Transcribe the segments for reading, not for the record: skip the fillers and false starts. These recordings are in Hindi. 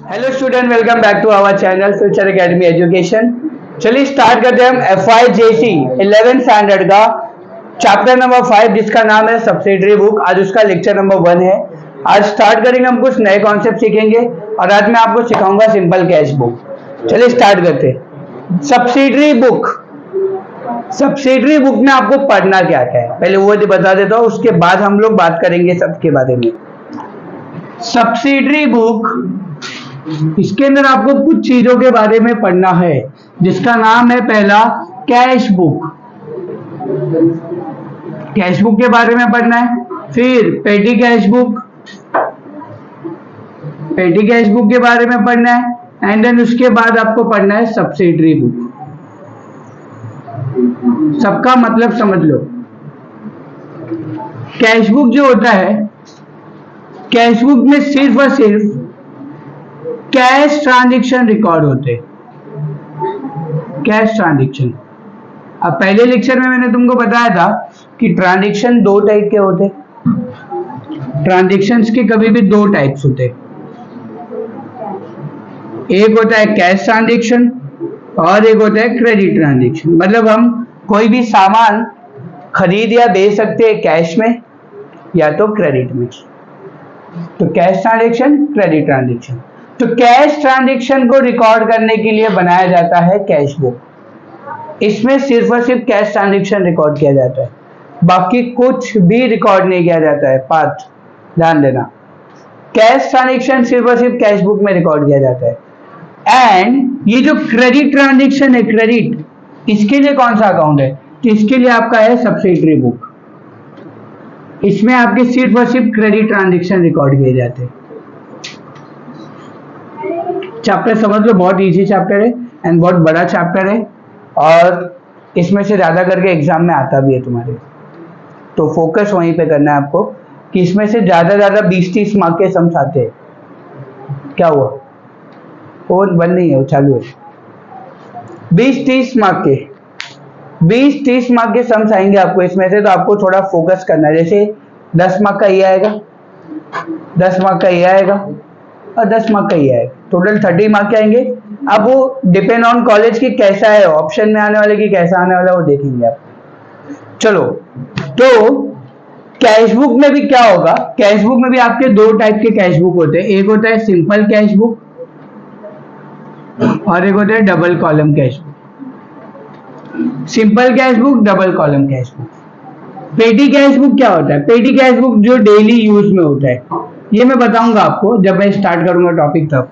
Hello student, welcome back to our channel future academy education. चलिए स्टार्ट करते हैं हम FYJC 11th स्टैंडर्ड का चैप्टर नंबर 5 जिसका नाम है सब्सिडरी बुक। आज उसका लेक्चर नंबर 1 है। आज स्टार्ट करेंगे, हम कुछ नए कॉन्सेप्ट सीखेंगे और आज मैं आपको सिखाऊंगा सिंपल कैश बुक। चलिए स्टार्ट करते हैं। सब्सिडरी बुक में आपको पढ़ना क्या क्या है पहले वो बता देता हूँ, उसके बाद हम लोग बात करेंगे सबके बारे में। सब्सिडरी बुक, इसके अंदर आपको कुछ चीजों के बारे में पढ़ना है जिसका नाम है पहला कैश बुक। कैश बुक के बारे में पढ़ना है। फिर पेटी कैश बुक के बारे में पढ़ना है। एंड देन उसके बाद आपको पढ़ना है सब्सिडरी बुक। सबका मतलब समझ लो। कैश बुक जो होता है, कैश बुक में सिर्फ और सिर्फ कैश ट्रांजैक्शन रिकॉर्ड होते। Cash transaction. अब पहले लेक्चर में मैंने तुमको बताया था कि ट्रांजैक्शन दो टाइप के होते। ट्रांजैक्शंस के कभी भी दो टाइप्स होते। एक होता है कैश ट्रांजैक्शन और एक होता है क्रेडिट ट्रांजैक्शन। मतलब हम कोई भी सामान खरीद या बेच सकते हैं कैश में या तो क्रेडिट में। तो कैश ट्रांजैक्शन, क्रेडिट ट्रांजैक्शन। तो कैश ट्रांजैक्शन को रिकॉर्ड करने के लिए बनाया जाता है कैश बुक। इसमें सिर्फ और सिर्फ कैश ट्रांजैक्शन रिकॉर्ड किया जाता है, बाकी कुछ भी रिकॉर्ड नहीं किया जाता है। पार्ट ध्यान देना, कैश ट्रांजैक्शन सिर्फ और सिर्फ कैश बुक में रिकॉर्ड किया जाता है। एंड ये जो क्रेडिट ट्रांजैक्शन है, क्रेडिट, इसके लिए कौन सा अकाउंट है? तो इसके लिए आपका है सब्सिडरी बुक। इसमें आपके सिर्फ और सिर्फ क्रेडिट ट्रांजैक्शन रिकॉर्ड किए जाते हैं। चैप्टर समझ लो, बहुत इजी चैप्टर है एंड बहुत बड़ा चैप्टर है और इसमें से ज्यादा करके एग्जाम में आता भी है तुम्हारे। तो फोकस वहीं पे करना है आपको कि इसमें से ज्यादा 20-30 मार्क के सम्स आते हैं। क्या हुआ? वो बंद नहीं है, वो चालू है। 20-30 मार्क के सम्स आएंगे आपको इसमें से। तो आपको थोड़ा फोकस करना है। जैसे 10 मार्क का ये आएगा, 10 मार्क का ये आएगा और 10 मार्क का ये आएगा। टोटल 30 मार्क के आएंगे। अब वो डिपेंड ऑन कॉलेज की कैसा है, ऑप्शन में आने वाले की कैसा आने वाला, वो देखेंगे आप। चलो, तो कैश बुक में भी क्या होगा? कैश बुक में भी आपके दो टाइप के कैश बुक होते हैं। एक होता है सिंपल कैश बुक और एक होता है double column cash book. Simple cash book, double column cash book. पेटी कैश बुक क्या होता है? पेटी कैश बुक जो डेली यूज में होता है, ये मैं बताऊंगा आपको जब मैं स्टार्ट करूंगा टॉपिक। तब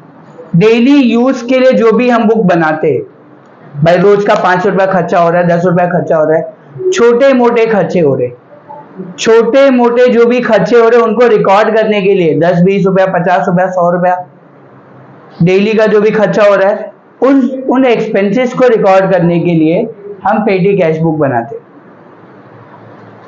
डेली यूज के लिए जो भी हम बुक बनाते हैं, भाई रोज का 5 रुपया खर्चा हो रहा है, 10 रुपया खर्चा हो रहा है, छोटे मोटे खर्चे हो रहे, छोटे मोटे जो भी खर्चे हो रहे उनको रिकॉर्ड करने के लिए 10-20 रुपया, 50 रुपया, 100 रुपया डेली का जो भी खर्चा हो रहा है, उन एक्सपेंसेस को रिकॉर्ड करने के लिए हम पेटी कैश बुक बनाते।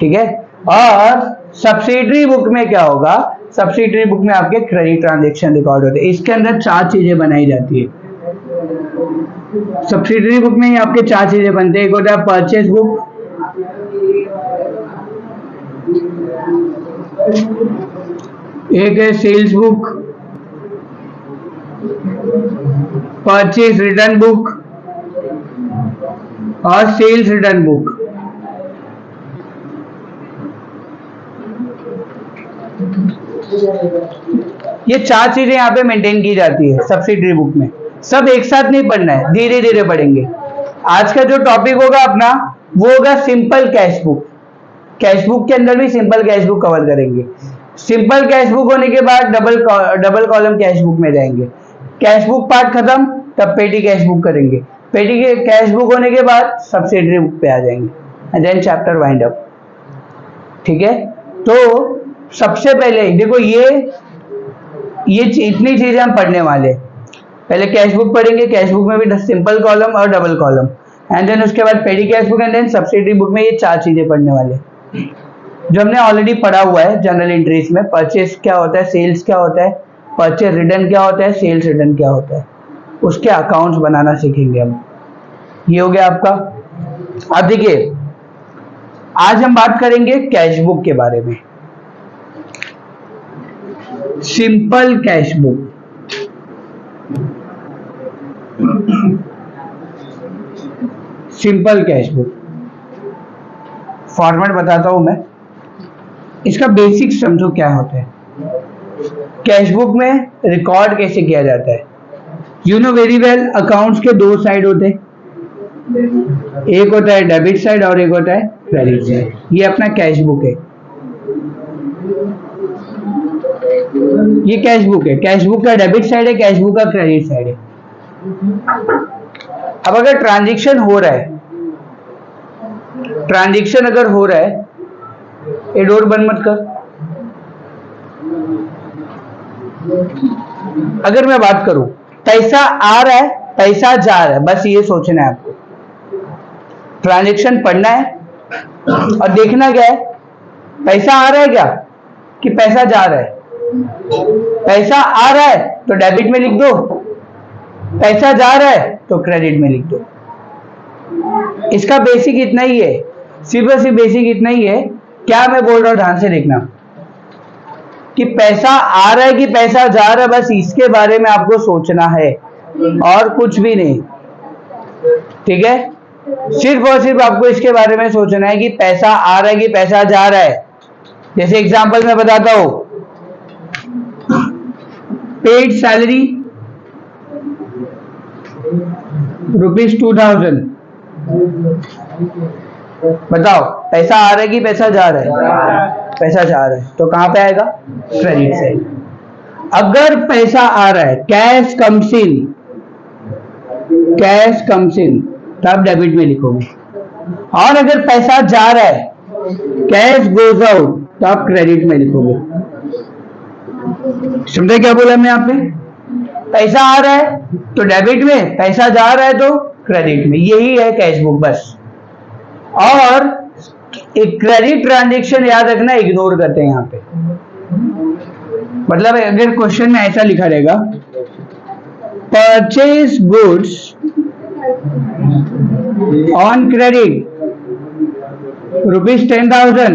ठीक है। और सब्सिडरी बुक में क्या होगा? सब्सिडरी बुक में आपके क्रेडिट ट्रांजैक्शन रिकॉर्ड होते हैं। इसके अंदर 4 चीजें बनाई जाती है। सब्सिडरी बुक में ही आपके 4 चीजें बनते हैं। एक होता है परचेज बुक, एक है sales book, purchase return book और सेल्स रिटर्न बुक। ये 4 चीजें यहाँ पे मेंटेन की जाती है सब्सिडरी बुक में। सब एक साथ नहीं पढ़ना है, धीरे धीरे पढ़ेंगे। आज का जो टॉपिक होगा अपना वो होगा simple cash book. Cash book के अंदर भी सिंपल कैश बुक कवर करेंगे। सिंपल कैश बुक होने के बाद डबल कॉलम कैश बुक में जाएंगे। कैश बुक पार्ट खत्म, तब पेटी कैश बुक करेंगे। पेटी के कैश बुक होने के बाद सब्सिडरी बुक पे आ जाएंगे and then chapter wind up. ठीक है। तो सबसे पहले देखो, ये इतनी चीजें हम पढ़ने वाले। पहले कैश बुक पढ़ेंगे, कैश बुक में भी सिंपल कॉलम और डबल कॉलम, एंड देन उसके बाद petty cash book and then subsidiary book में ये 4 चीजें पढ़ने वाले जो हमने ऑलरेडी पढ़ा हुआ है जनरल एंट्रीज में। परचेस क्या होता है, सेल्स क्या होता है, परचेस रिटर्न क्या होता है, सेल्स रिटर्न क्या होता है, उसके अकाउंट्स बनाना सीखेंगे हम। ये हो गया आपका। अब देखिए, आज हम बात करेंगे कैश बुक के बारे में। Simple cash book. Simple cash book format बताता हूं मैं, इसका बेसिक समझो क्या होता है। कैश बुक में रिकॉर्ड कैसे किया जाता है, you know very well, accounts के दो साइड होते हैं, एक होता है डेबिट साइड और एक होता है क्रेडिट साइड। ये अपना कैश बुक है, ये कैश बुक है, कैश बुक का डेबिट साइड है, कैश बुक का क्रेडिट साइड है। अब अगर ट्रांजैक्शन हो रहा है, ट्रांजैक्शन अगर हो रहा है, ये डोर बंद मत कर। अगर मैं बात करूं, पैसा आ रहा है, पैसा जा रहा है, बस ये सोचना है आपको। ट्रांजैक्शन पढ़ना है और देखना क्या है, पैसा आ रहा है क्या कि पैसा जा रहा है। पैसा आ रहा है तो डेबिट में लिख दो, पैसा जा रहा है तो क्रेडिट में लिख दो। इसका बेसिक इतना ही है, सिर्फ और सिर्फ बेसिक इतना ही है। क्या मैं बोल रहा हूं ध्यान से देखना, कि पैसा आ रहा है कि पैसा जा रहा है, बस इसके बारे में आपको सोचना है और कुछ भी नहीं, ठीक है। सिर्फ और सिर्फ आपको इसके बारे में सोचना है कि पैसा आ रहा है कि पैसा जा रहा है। जैसे एग्जांपल मैं बताता हूं, पेड सैलरी ₹2000, बताओ पैसा आ रहा है कि पैसा जा रहा है, पैसा जा रहा है, तो कहां पे आएगा, क्रेडिट साइड। अगर पैसा आ रहा है, cash comes in, cash comes in, तो आप डेबिट में लिखोगे। और अगर पैसा जा रहा है, कैश गोज आउट, तो आप क्रेडिट में लिखोगे। समझे क्या बोला मैं यहाँ पे, पैसा आ रहा है तो डेबिट में, पैसा जा रहा है तो क्रेडिट में। यही है कैश बुक बस। और एक क्रेडिट ट्रांजैक्शन याद रखना इग्नोर करते हैं यहाँ पे। मतलब अगर क्वेश्चन में ऐसा लिखा रहेगा, purchase goods on credit ₹10,000,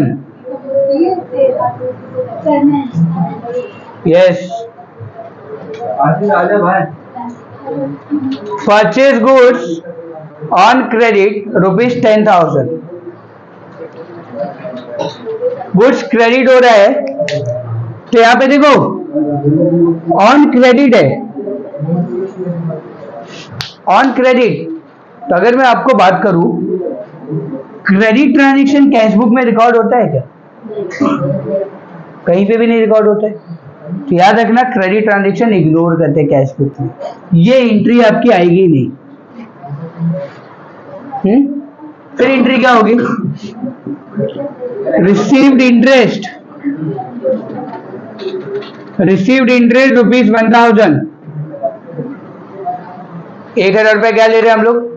yes, purchase goods on credit ₹10,000, goods credit हो रहा है, तो यहां पे देखो ऑन क्रेडिट है, ऑन क्रेडिट। तो अगर मैं आपको बात करूं, क्रेडिट ट्रांजैक्शन कैश बुक में रिकॉर्ड होता है क्या, कहीं पे भी नहीं रिकॉर्ड होता है। तो याद रखना, क्रेडिट ट्रांजैक्शन इग्नोर करते हैं कैश बुक में, ये एंट्री आपकी आएगी नहीं। फिर एंट्री क्या होगी, रिसीव्ड इंटरेस्ट, रिसीव्ड इंटरेस्ट ₹1000, 1000 रुपए क्या ले रहे हैं हम लोग,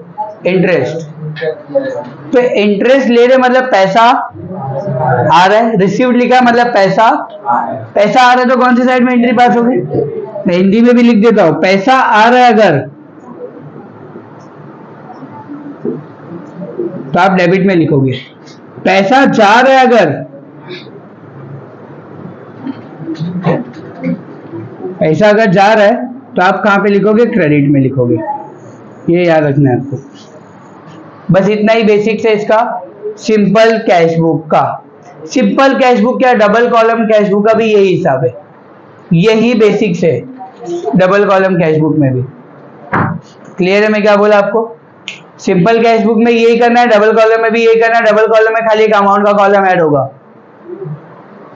इंटरेस्ट। तो इंटरेस्ट ले रहे मतलब पैसा आ रहा है, रिसीव्ड लिखा मतलब पैसा, पैसा आ रहा है तो कौन सी साइड में एंट्री पास होगी, मैं हिंदी में भी लिख देता हूं, पैसा आ रहा है अगर, तो आप डेबिट में लिखोगे। पैसा जा रहा है अगर, पैसा अगर जा रहा है तो आप कहां पे लिखोगे, क्रेडिट में लिखोगे। ये याद रखना है आपको। बस इतना ही बेसिक्स है इसका सिंपल कैश बुक का। सिंपल कैश बुक क्या, डबल कॉलम कैश बुक का भी यही हिसाब है, यही बेसिक्स है डबल कॉलम कैश बुक में भी। क्लियर है मैं क्या बोला आपको, सिंपल कैश बुक में यही करना है, डबल कॉलम में भी यही करना है। डबल कॉलम में खाली एक अमाउंट का कॉलम ऐड होगा,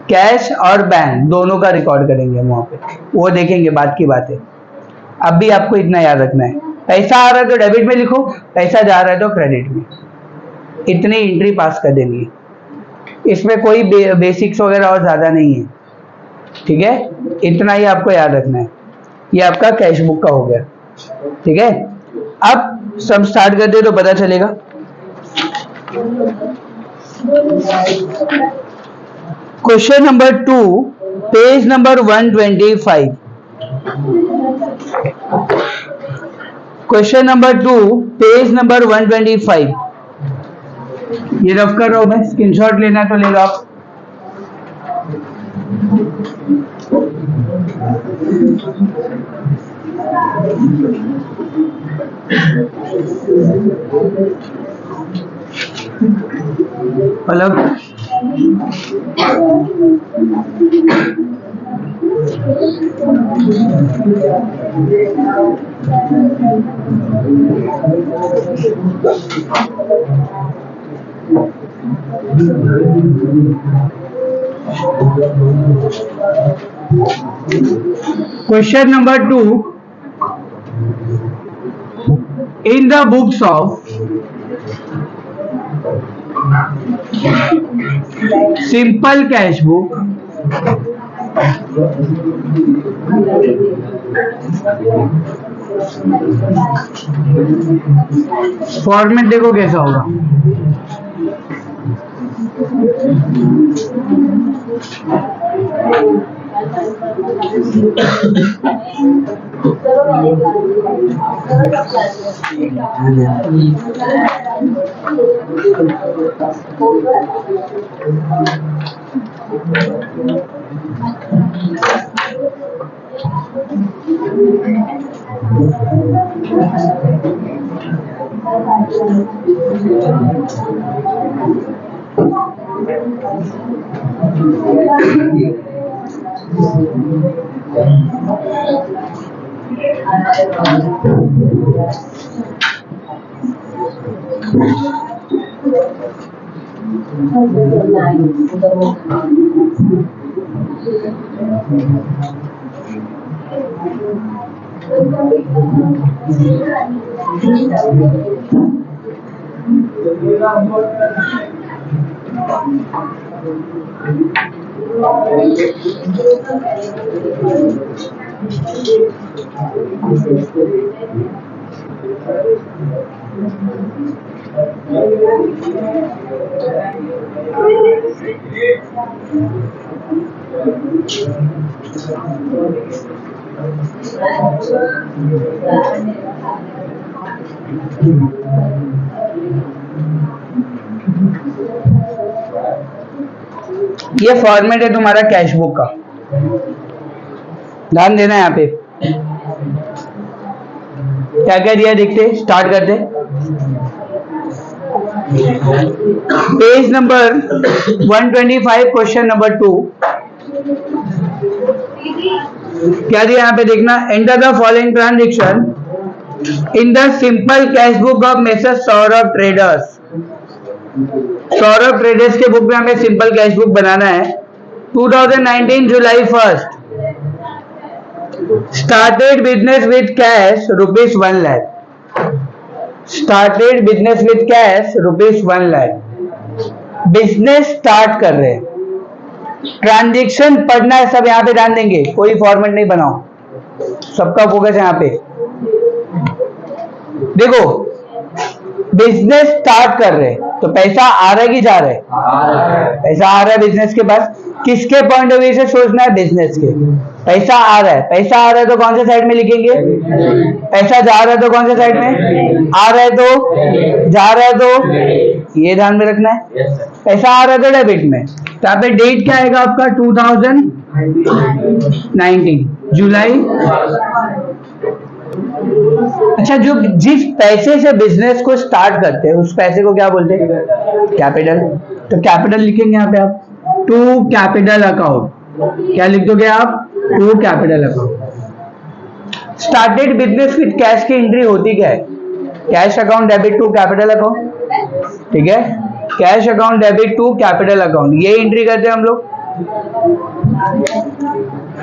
कैश और बैंक दोनों का रिकॉर्ड करेंगे हम वहां पे, वो देखेंगे बात की बात है। अब भी आपको इतना याद रखना है, पैसा आ रहा है तो डेबिट में लिखो, पैसा जा रहा है तो क्रेडिट में, इतनी एंट्री पास कर देनी है। इसमें कोई बेसिक्स वगैरह और ज्यादा नहीं है, ठीक है, इतना ही आपको याद रखना है। ये आपका कैश बुक का हो गया, ठीक है। अब सब स्टार्ट करते तो पता चलेगा। Question number 2, page number 125। Question number 2, page number 125। ये रफ कर रहा हूं मैं, स्क्रीनशॉट लेना तो ले लो आप। मतलब question number 2, in the books of simple cash book format देखो कैसा होगा। ये फॉर्मेट है तुम्हारा कैश बुक का, ध्यान देना है यहाँ पे क्या क्या दिया, देखते स्टार्ट करते। पेज नंबर 125 क्वेश्चन नंबर 2 क्या दिया यहाँ पे देखना। Enter the following transaction in the simple cash book of messrs Saurabh traders. Saurabh traders के बुक में हमें सिंपल कैश बुक बनाना है। 2019 जुलाई 1 started business with cash ₹1 lakh. Started business with cash ₹1 lakh. Business start कर रहे हैं, ट्रांजेक्शन पढ़ना है सब, यहाँ पे ध्यान देंगे, कोई फॉर्मेट नहीं बनाओ, सबका फोकस है यहाँ पे। देखो बिजनेस स्टार्ट कर रहे हैं तो पैसा आ रहा है कि जा रहा है? पैसा आ रहा है बिजनेस के पास। किसके पॉइंट ऑफ व्यू से सोचना है? बिजनेस के। पैसा आ रहा है, पैसा आ रहा है तो कौन से साइड में लिखेंगे? पैसा जा रहा है तो कौन से साइड में? आ रहा है तो, जा रहा है तो, ये ध्यान में रखना है। पैसा आ रहा है तो डेबिट में। तो यहाँ पे डेट क्या आएगा आपका? 2019 जुलाई। अच्छा, जो जिस पैसे से बिजनेस को स्टार्ट करते हैं उस पैसे को क्या बोलते हैं? कैपिटल। तो कैपिटल लिखेंगे यहाँ पे आप, टू कैपिटल अकाउंट। क्या लिख दोगे आप? To capital account. Started business with cash की एंट्री होती क्या है? Cash account debit to capital account, ठीक है। Cash account debit to capital account, ये एंट्री करते हैं हम लोग।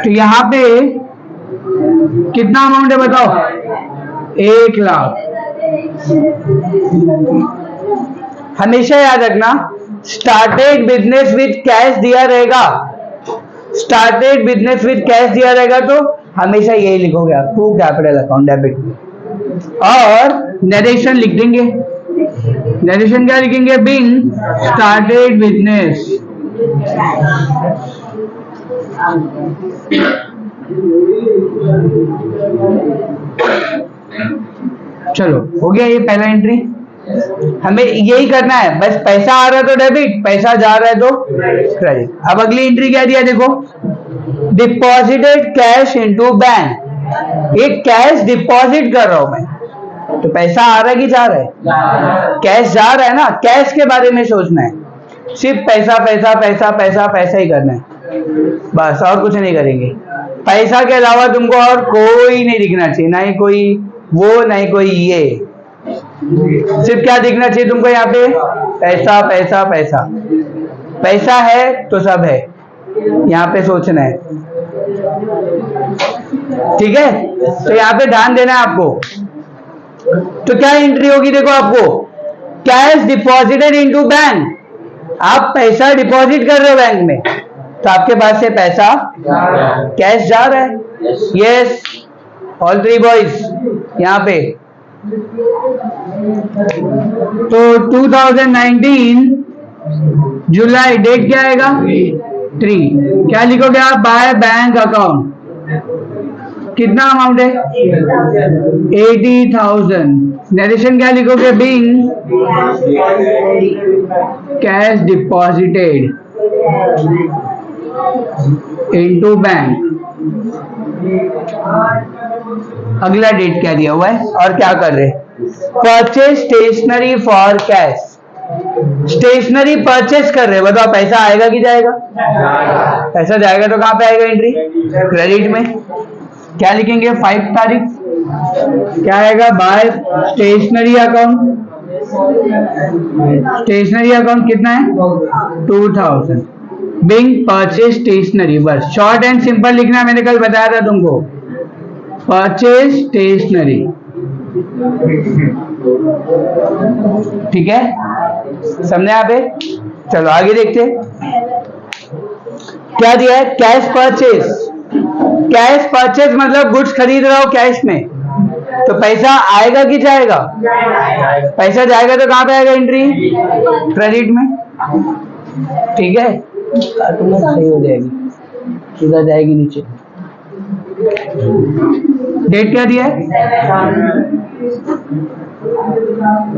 तो यहाँ पे कितना अमाउंट है बताओ? 1 लाख। हमेशा याद रखना, स्टार्टेड बिजनेस विद कैश दिया रहेगा, स्टार्टेड बिजनेस विद कैश दिया रहेगा तो हमेशा यही लिखोगे आप, टू कैपिटल अकाउंट डेबिट। और नरेशन लिख देंगे। नरेशन क्या लिखेंगे? Being started business. चलो हो गया ये पहला एंट्री। हमें यही करना है बस, पैसा आ रहा है तो डेबिट, पैसा जा रहा है तो क्रेडिट। अब अगली एंट्री क्या दिया देखो, डिपॉजिटेड कैश इनटू बैंक। ये कैश डिपॉजिट कर रहा हूं मैं, तो पैसा आ रहा है कि जा रहा है? कैश जा रहा है ना, कैश के बारे में सोचना है, सिर्फ पैसा पैसा पैसा पैसा पैसा ही करना है, बस और कुछ नहीं करेंगे। पैसा के अलावा तुमको और कोई नहीं दिखना चाहिए, ना ही कोई वो, ना ही कोई ये, सिर्फ क्या दिखना चाहिए तुमको यहाँ पे? पैसा पैसा पैसा। पैसा है तो सब है, यहाँ पे सोचना है, ठीक है? तो यहाँ पे ध्यान देना है आपको। तो क्या एंट्री होगी देखो आपको, कैश डिपॉजिटेड इनटू बैंक, आप पैसा डिपॉजिट कर रहे हो बैंक में, तो आपके पास से पैसा कैश जा रहा है। यस, ऑल थ्री बॉयज यहाँ पे। तो 2019 जुलाई, डेट क्या आएगा? 3। क्या लिखोगे आप? By bank account. कितना अमाउंट है? 80,000। नरेशन क्या लिखोगे? Being cash deposited into bank. अगला डेट क्या दिया हुआ है और क्या कर रहे? Purchase stationery for cash. Stationery purchase कर रहे, बताओ पैसा आएगा कि जाएगा? पैसा जाएगा तो कहां पे आएगा एंट्री? क्रेडिट में। क्या लिखेंगे? 5 तारीख क्या आएगा? By stationery account. Stationery account कितना है? 2000। बिंग परचेज स्टेशनरी, बस शॉर्ट एंड सिंपल लिखना, मैंने कल बताया था तुमको। परचेज स्टेशनरी, ठीक है? समझे यहाँ पे? चलो आगे देखते क्या दिया है। Cash purchase. कैश परचेज मतलब गुड्स खरीद रहा हो कैश में, तो पैसा आएगा कि जाएगा? पैसा जाएगा तो कहां पे आएगा एंट्री? क्रेडिट में, ठीक है? तुम सही हो जाएगी, सीधा जाएगी नीचे। डेट क्या दिया है?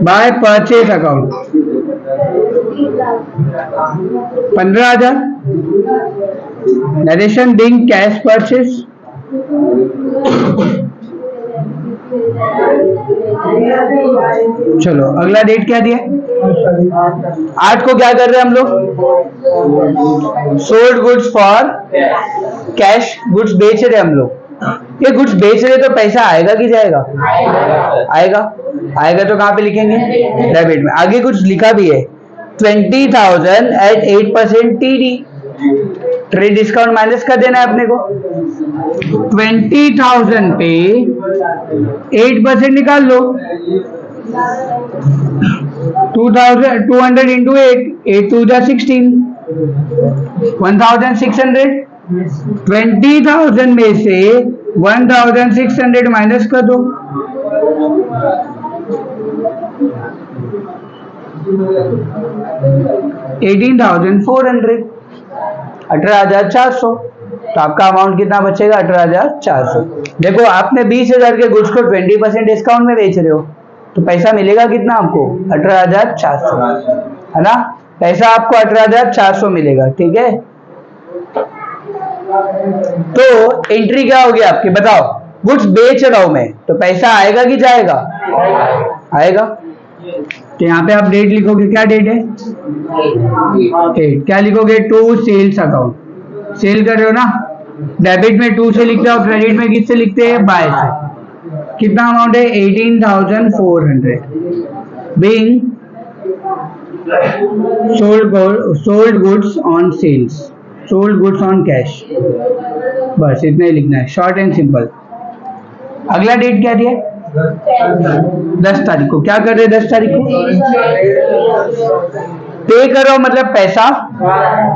By purchase account 15,000। Narration being cash purchase. चलो अगला डेट क्या दिया? 8 को क्या कर रहे हैं हम लोग? Sold goods for cash. Goods बेच रहे हम लोग, ये गुड्स बेच रहे तो पैसा आएगा कि जाएगा? आएगा। आएगा तो कहां पे लिखेंगे? डेबिट में। आगे कुछ लिखा भी है, 20,000 at 8% TD। Trade discount minus कर देना है अपने को। 20,000 पे 8% निकाल लो। 200 इंटू 8, 8 2 16, 1,600। 20,000 में से 1,600 माइनस कर दो। 18,400, 18,400। तो आपका अमाउंट कितना बचेगा? 18,400। देखो आपने 20,000 के गुड्स को 20% डिस्काउंट में बेच रहे हो, तो पैसा मिलेगा कितना आपको? 18,400, है ना? पैसा आपको 18,400 मिलेगा, ठीक है? तो एंट्री क्या होगी आपकी, बताओ? गुड्स बेच रहा हूं मैं, तो पैसा आएगा कि जाएगा? आएगा। तो यहाँ पे आप डेट लिखोगे, क्या डेट है? 8। क्या लिखोगे? To sales account. सेल कर रहे हो ना, डेबिट में 2 से लिखते हो, क्रेडिट में किससे लिखते हैं? बाय से। कितना अमाउंट है? 18,400 being sold goods on sales, sold goods on cash. बस इतना ही लिखना है, शॉर्ट एंड सिंपल। अगला डेट क्या दिया? 10 तारीख को। क्या कर रहे हैं 10 तारीख को? पे करो, मतलब पैसा,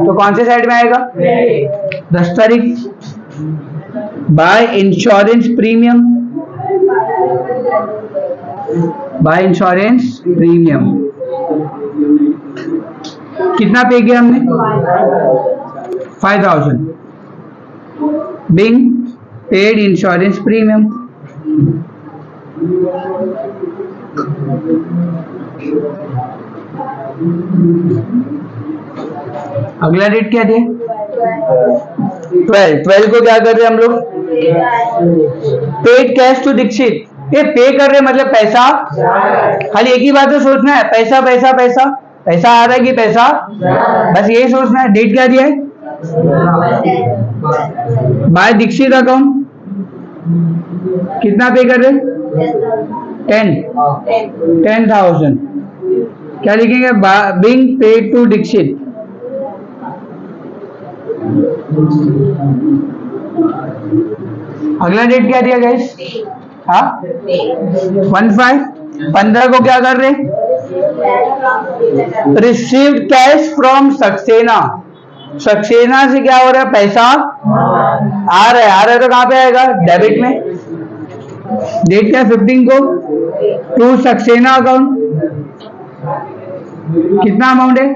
तो कौन से साइड में आएगा? 10 तारीख। By insurance premium, by insurance premium. कितना पे किया हमने? 5,000 बिंग पेड इंश्योरेंस प्रीमियम। अगला डेट क्या दिया? 12 को क्या कर रहे हैं हम लोग? Paid cash to Dikshit. ये पे कर रहे मतलब पैसा, खाली एक ही बात तो सोचना है, पैसा पैसा पैसा, पैसा आ रहा है कि पैसा, बस यही सोचना है। डेट क्या दिया है? बाय दीक्षित अकाउंट कितना पे कर रहे? 10,000। क्या लिखेंगे? Being paid to Dikshit. अगला डेट क्या दिया गाइस? हाँ 15 को क्या कर रहे? Received cash from Saxena. Saxena से क्या हो रहा है? पैसा आ रहा है तो कहां पे आएगा? डेबिट में। डेट क्या? 15 को टू सक्सेना अकाउंट। कितना अमाउंट है?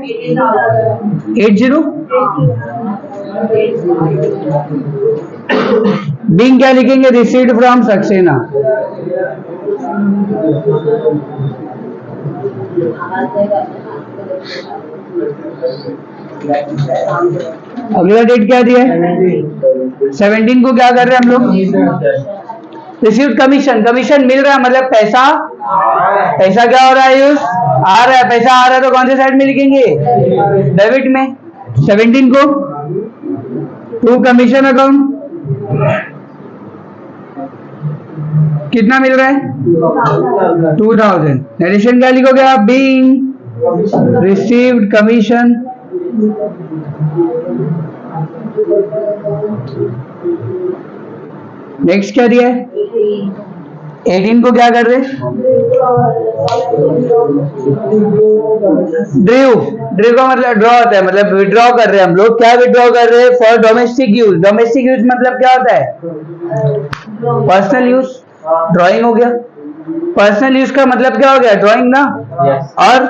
80। बीइंग क्या लिखेंगे? Received from Saxena. अगला डेट क्या दिया है? 17 को क्या कर रहे हैं हम लोग? Received commission. कमीशन मिल रहा है मतलब पैसा, पैसा क्या हो रहा है? यूज आ रहा है। पैसा आ रहा है तो कौन से साइड में लिखेंगे? डेबिट में। 17 को टू कमीशन अकाउंट। कितना मिल रहा है? 2000। नरेशन क्या लिखोगे आप? बीइंग रिसीव्ड कमीशन नेक्स्ट क्या दिया है? 18 को क्या कर रहे? ड्रू का मतलब ड्रॉ होता है, मतलब विड्रॉ कर रहे हैं हम लोग। क्या विड्रॉ कर रहे हैं? For domestic use. Domestic use मतलब क्या होता है? Personal use. ड्राइंग हो गया। पर्सनल यूज का मतलब क्या हो गया? ड्राइंग ना। और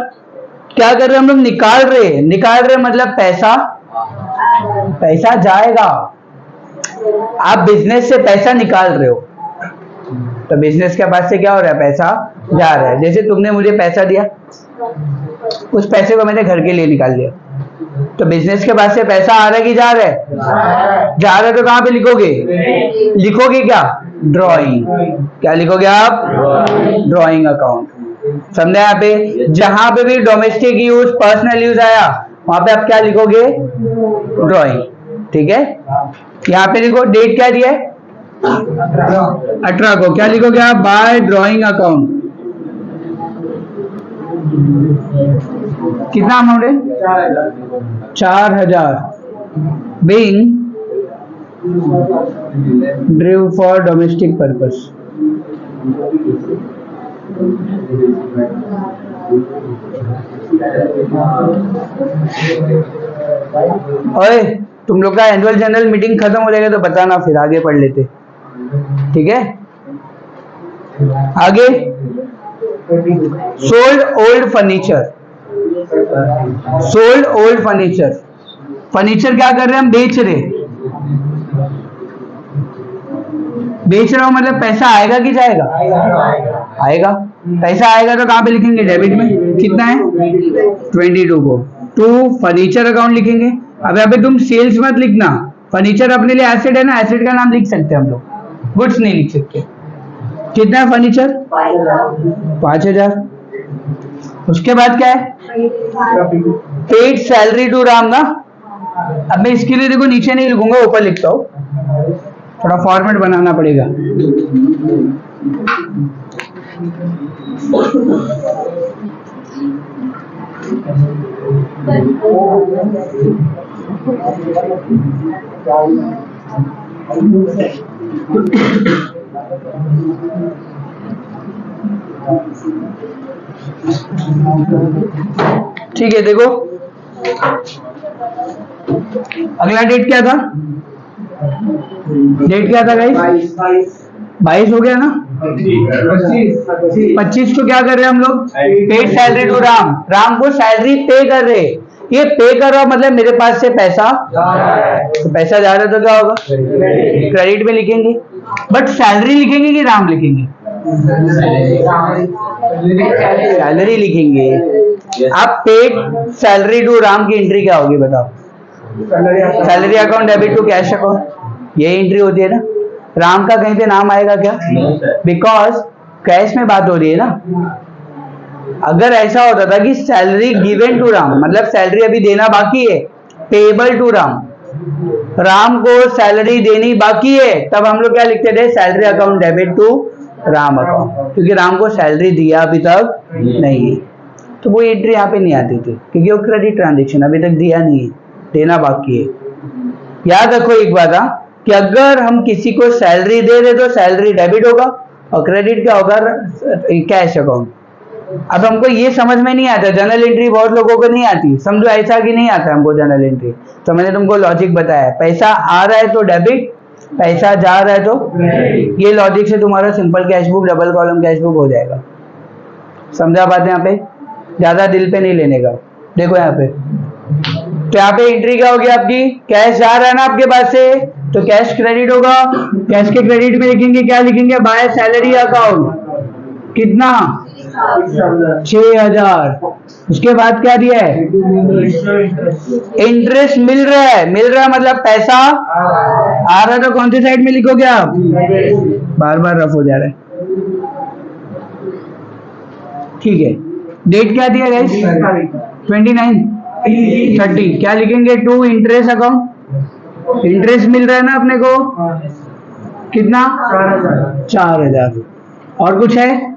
क्या कर रहे हैं हम लोग? निकाल रहे मतलब पैसा, पैसा जाएगा। आप बिजनेस से पैसा निकाल रहे हो तो बिजनेस के पास से क्या हो रहा है? पैसा जा रहा है। जैसे तुमने मुझे पैसा दिया, उस पैसे को मैंने घर के लिए निकाल लिया, तो बिजनेस के पास से पैसा आ रहा है कि जा रहा है? जा रहा है तो कहां पे लिखोगे? लिखोगे क्या? ड्राइंग। क्या लिखोगे आप? Drawing account. समझे? यहाँ पे जहां पे भी डोमेस्टिक यूज, पर्सनल यूज आया वहां पे आप क्या लिखोगे? ड्राइंग। ठीक है, यहाँ पे लिखो। डेट क्या दिया है? 18 को क्या लिखोगे आप? By drawing account. कितना अमाउंट है? 4000। Being drew for domestic purpose. ओए, तुम लोग का एनुअल जनरल मीटिंग खत्म हो जाएगा तो बताना, फिर आगे पढ़ लेते। ठीक है, आगे। Sold old furniture. Sold old furniture. Furniture क्या कर रहे हैं हम? बेच रहे। बेच रहा हूं मतलब पैसा आएगा कि जाएगा? आएगा। पैसा आएगा तो कहां पे लिखेंगे? डेबिट में। कितना है? 22 को टू फर्नीचर अकाउंट लिखेंगे। अब यहाँ पे तुम सेल्स मत लिखना, फर्नीचर अपने लिए एसेट है ना, एसेट का नाम लिख सकते हैं हम लोग, गुड्स नहीं लिख सकते। कितना है फर्नीचर? 5000। उसके बाद क्या है? पेड सैलरी टू राम ना। अब मैं इसके लिए देखो नीचे नहीं लिखूंगा, ऊपर लिखता हूँ, थोड़ा फॉर्मेट बनाना पड़ेगा। ठीक है, देखो अगला डेट क्या था? डेट क्या था गाइस? 22 हो गया ना। 25 को क्या कर रहे हैं हम लोग? Paid salary to Ram. Ram को सैलरी पे कर रहे। ये पे कर रहा मतलब मेरे पास से पैसा तो पैसा जा रहा है तो क्या होगा? क्रेडिट में लिखेंगे। बट सैलरी लिखेंगे कि राम लिखेंगे? सैलरी लिखेंगे। आप पेड सैलरी टू राम की एंट्री क्या होगी बताओ? Salary account debit to cash account, ये एंट्री होती है ना। राम का कहीं पे नाम आएगा क्या? बिकॉज कैश में बात हो रही है ना। अगर ऐसा होता था कि सैलरी गिवन टू राम, मतलब सैलरी अभी देना बाकी है, पेबल टू राम, राम को सैलरी देनी बाकी है, तब हम लोग क्या लिखते थे? Salary account debit to Ram account, क्योंकि राम को सैलरी दिया अभी तक नहीं है, तो वो एंट्री यहाँ पे नहीं आती थी, क्योंकि वो क्रेडिट ट्रांजेक्शन अभी तक दिया नहीं है, देना बाकी है। याद रखो एक बात कि अगर हम किसी को सैलरी दे रहे तो सैलरी डेबिट होगा और क्रेडिट क्या होगा? Cash account. अब हमको ये समझ में नहीं आता, जनरल एंट्री बहुत लोगों को नहीं आती, समझो ऐसा कि नहीं आता हमको जनरल एंट्री, तो मैंने तुमको लॉजिक बताया, पैसा आ रहा है तो डेबिट, पैसा जा रहा है तो ये लॉजिक से तुम्हारा simple cash book, double column cash book हो जाएगा। समझा बात? यहाँ पे ज्यादा दिल पे नहीं लेने का। देखो यहाँ पे, तो यहाँ पे एंट्री क्या होगी आपकी? कैश जा रहा है ना आपके पास से, तो कैश क्रेडिट होगा। कैश के क्रेडिट में लिखेंगे क्या? लिखेंगे बाय सैलरी अकाउंट, कितना? 6000। उसके बाद क्या दिया है? इंटरेस्ट मिल रहा है, मिल रहा है मतलब पैसा आ रहा है, तो कौन सी साइड में लिखोगे आप? बार बार रफ हो जा रहा है, ठीक है। डेट क्या दिया गाइस? 29, 30, क्या लिखेंगे? टू इंटरेस्ट अकाउंट, इंटरेस्ट मिल रहा है ना अपने को, कितना? 4000। और कुछ है?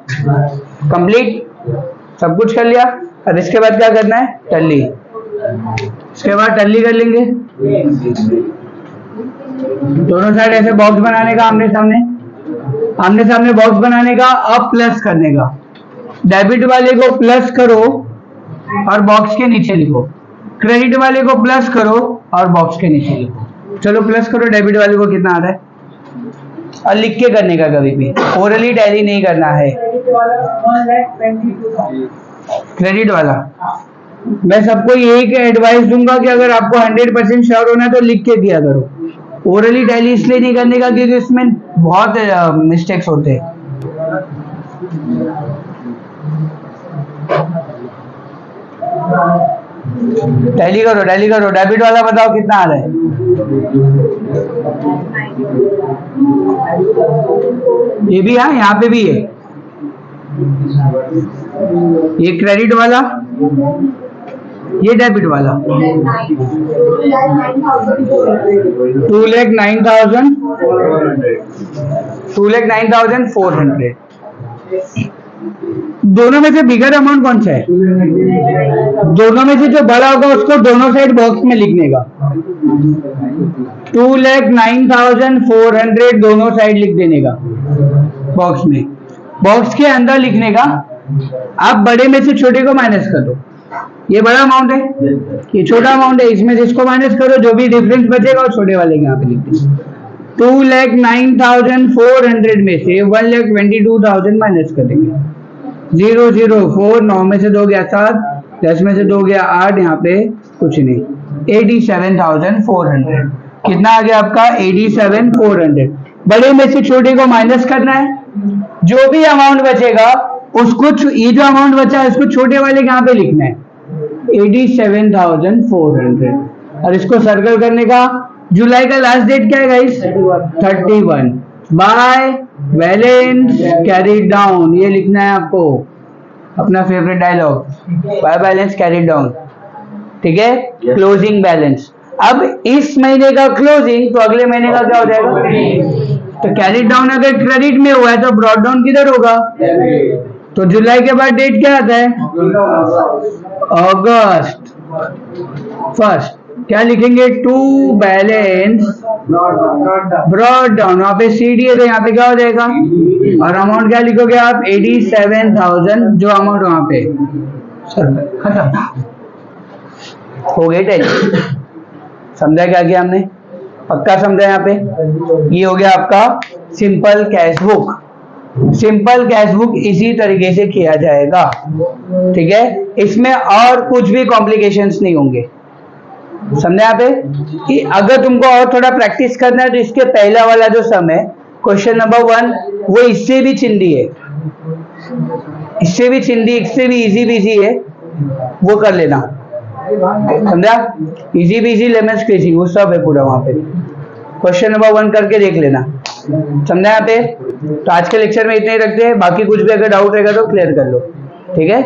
कंप्लीट, सब कुछ कर लिया। अब इसके बाद क्या करना है? टल्ली। इसके बाद टल्ली कर लेंगे, दोनों साइड ऐसे बॉक्स बनाने का, आमने सामने बॉक्स बनाने का, अब प्लस करने का। डेबिट वाले को प्लस करो और बॉक्स के नीचे लिखो, क्रेडिट वाले को प्लस करो और बॉक्स के नीचे लिखो। चलो प्लस करो, डेबिट वाले को कितना आ रहा है, और लिख के करने का, कभी भी ओरली टैली नहीं करना है। क्रेडिट वाला मैं सबको एक एडवाइस दूंगा कि अगर आपको 100% श्योर होना है तो लिख के दिया करो। ओरली टैली इसलिए नहीं करने का क्योंकि इसमें बहुत मिस्टेक्स होते हैं। टैली करो, टैली करो। डेबिट वाला बताओ कितना आ रहा है? ये भी है, यहाँ पे भी है। ये क्रेडिट वाला, ये डेबिट वाला। 2,09,400। दोनों में से बिगर अमाउंट कौन सा है? दोनों में से जो बड़ा होगा उसको दोनों साइड बॉक्स में लिखने का। 2,09,400 दोनों साइड लिख देने का बॉक्स में। बॉक्स के अंदर लिखने का, आप बड़े में से छोटे को माइनस कर दो। ये बड़ा अमाउंट है, ये छोटा अमाउंट है, इसमें से इसको माइनस करो, जो भी डिफरेंस बचेगा वो छोटे वाले के यहाँ पे लिख दो। 2,09,400 में से 1,22,000 माइनस कर देंगे। 0 0 4, 9 में से 2 गया 7, 10 में से 2 गया 8, यहाँ पे कुछ नहीं। 87,400 कितना आ गया आपका? 87,400। बड़े में से छोटे को माइनस करना है, जो भी अमाउंट बचेगा उसको, ये जो अमाउंट बचा है उसको छोटे वाले के यहाँ पे लिखना है, 87,400। और इसको सर्कल करने का, जुलाई का लास्ट डेट क्या है guys? 31। By balance carried down, ये लिखना है आपको, अपना favourite dialogue, by balance carried down, ठीक है। Closing balance. अब इस महीने का क्लोजिंग तो अगले महीने का क्या हो जाएगा? तो कैरीड डाउन अगर क्रेडिट में हुआ है तो ब्रॉड डाउन किधर होगा? तो जुलाई के बाद डेट क्या आता है? अगस्त 1। क्या लिखेंगे? टू बैलेंस ब्रॉड डाउन, वहां पे CD है तो यहाँ पे क्या हो जाएगा? और अमाउंट क्या लिखोगे आप? 87,000, जो अमाउंट वहां पे। खत्म, हो गई टैली। समझा क्या किया हमने? पक्का समझा? यहाँ पे ये हो गया आपका simple cash book. Simple cash book इसी तरीके से किया जाएगा, ठीक है। इसमें और कुछ भी कॉम्प्लिकेशंस नहीं होंगे, समझे यहाँ पे? कि अगर तुमको और थोड़ा प्रैक्टिस करना है तो इसके पहला वाला जो सम है, क्वेश्चन नंबर 1, वो इससे भी चिंदी है, इससे भी चिंदी, इससे भी इजी है, वो कर लेना। समझा? इजी बीजी लेमन स्क्वीजी वो सब है पूरा वहां पे। क्वेश्चन नंबर 1 करके देख लेना, समझा यहाँ पे? तो आज के लेक्चर में इतने ही रखते हैं, बाकी कुछ भी अगर डाउट रहेगा तो क्लियर कर लो, ठीक है?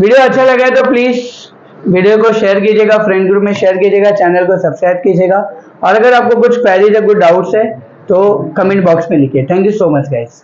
वीडियो अच्छा लगा है तो प्लीज वीडियो को शेयर कीजिएगा, फ्रेंड ग्रुप में शेयर कीजिएगा, चैनल को सब्सक्राइब कीजिएगा, और अगर आपको कुछ क्वेरीज या कुछ डाउट्स है तो कमेंट बॉक्स में लिखिए। Thank you so much guys.